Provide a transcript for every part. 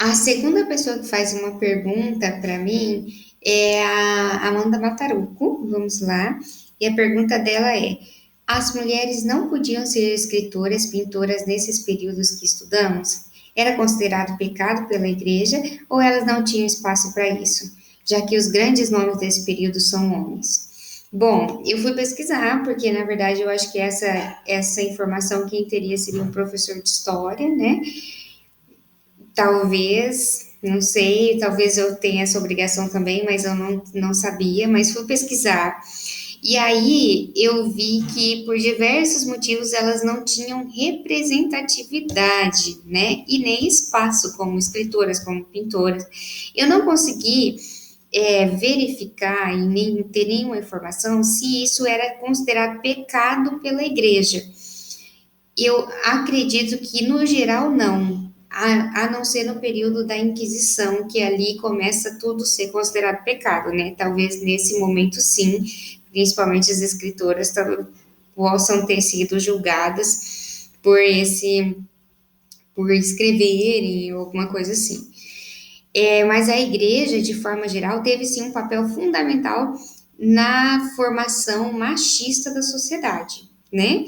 A segunda pessoa que faz uma pergunta para mim é a Amanda Mataruco. Vamos lá. E a pergunta dela é: as mulheres não podiam ser escritoras, pintoras nesses períodos que estudamos? Era considerado pecado pela igreja ou elas não tinham espaço para isso, já que os grandes nomes desse período são homens? Bom, eu fui pesquisar, porque na verdade eu acho que essa informação quem teria seria um professor de história, né? Talvez, não sei, talvez eu tenha essa obrigação também, mas eu não sabia, mas fui pesquisar. E aí eu vi que por diversos motivos elas não tinham representatividade, né? E nem espaço como escritoras, como pintoras. Eu não consegui verificar e nem ter nenhuma informação se isso era considerado pecado pela igreja. Eu acredito que, no geral, não. A não ser no período da Inquisição, que ali começa tudo a ser considerado pecado, né? Talvez nesse momento, sim, principalmente as escritoras possam ter sido julgadas por escreverem ou alguma coisa assim. Mas a igreja, de forma geral, teve sim um papel fundamental na formação machista da sociedade, né?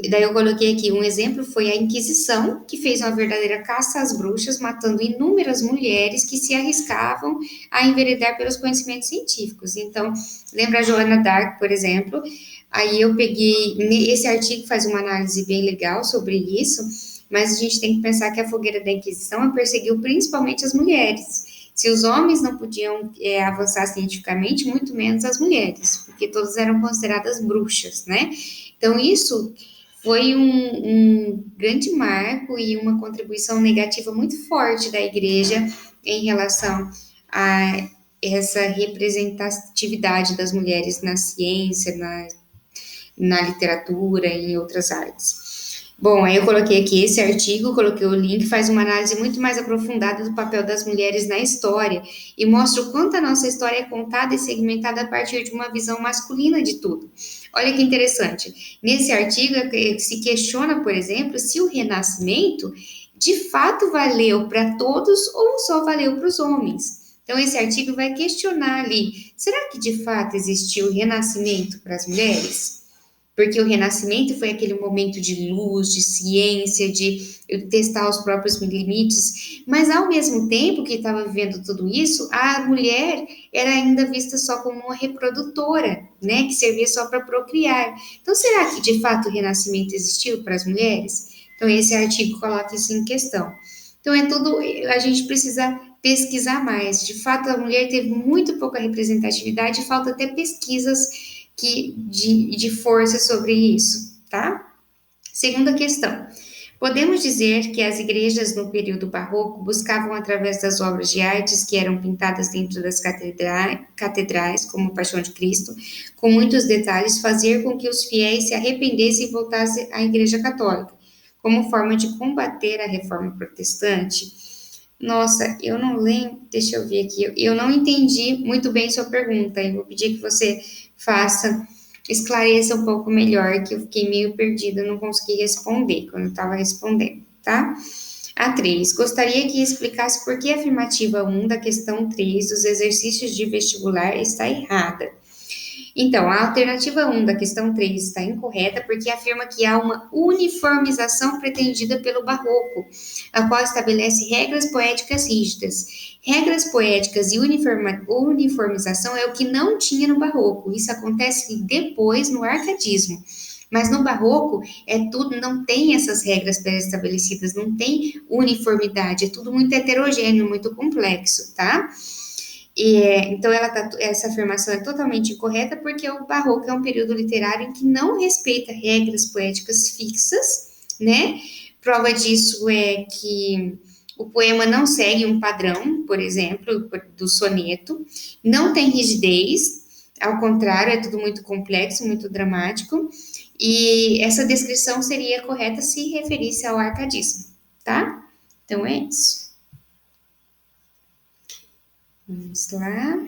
Daí eu coloquei aqui um exemplo, foi a Inquisição, que fez uma verdadeira caça às bruxas, matando inúmeras mulheres que se arriscavam a enveredar pelos conhecimentos científicos. Então, lembra a Joana d'Arc, por exemplo? Aí eu peguei, esse artigo faz uma análise bem legal sobre isso, mas a gente tem que pensar que a fogueira da Inquisição perseguiu principalmente as mulheres. Se os homens não podiam avançar cientificamente, muito menos as mulheres, porque todas eram consideradas bruxas, né? Então, isso foi um grande marco e uma contribuição negativa muito forte da igreja em relação a essa representatividade das mulheres na ciência, na literatura e em outras artes. Bom, aí eu coloquei aqui esse artigo, coloquei o link, faz uma análise muito mais aprofundada do papel das mulheres na história e mostra o quanto a nossa história é contada e segmentada a partir de uma visão masculina de tudo. Olha que interessante. Nesse artigo se questiona, por exemplo, se o Renascimento de fato valeu para todos ou só valeu para os homens. Então, esse artigo vai questionar ali: será que de fato existiu renascimento para as mulheres? Porque o Renascimento foi aquele momento de luz, de ciência, de testar os próprios limites, mas ao mesmo tempo que estava vivendo tudo isso, a mulher era ainda vista só como uma reprodutora, né, que servia só para procriar. Então, será que de fato o Renascimento existiu para as mulheres? Então, esse artigo coloca isso em questão. Então, é tudo, a gente precisa pesquisar mais. De fato, a mulher teve muito pouca representatividade, falta até pesquisas de força sobre isso, tá? Segunda questão. Podemos dizer que as igrejas no período barroco buscavam, através das obras de artes que eram pintadas dentro das catedrais, como a Paixão de Cristo, com muitos detalhes, fazer com que os fiéis se arrependessem e voltassem à Igreja Católica, como forma de combater a reforma protestante? Nossa, eu não lembro, deixa eu ver aqui, eu não entendi muito bem sua pergunta, eu vou pedir que você faça, esclareça um pouco melhor, que eu fiquei meio perdida, não consegui responder quando eu estava respondendo, tá? A 3. Gostaria que explicasse por que a afirmativa 1 da questão 3 dos exercícios de vestibular está errada. Então, a alternativa 1 da questão 3 está incorreta porque afirma que há uma uniformização pretendida pelo Barroco, a qual estabelece regras poéticas rígidas. Regras poéticas e uniformização é o que não tinha no Barroco. Isso acontece depois no Arcadismo. Mas no Barroco é tudo, não tem essas regras pré-estabelecidas, não tem uniformidade, é tudo muito heterogêneo, muito complexo, tá? Então, essa afirmação é totalmente incorreta porque o Barroco é um período literário em que não respeita regras poéticas fixas, né? Prova disso é que o poema não segue um padrão, por exemplo, do soneto, não tem rigidez, ao contrário, é tudo muito complexo, muito dramático, e essa descrição seria correta se referisse ao arcadismo, tá? Então é isso. Vamos lá.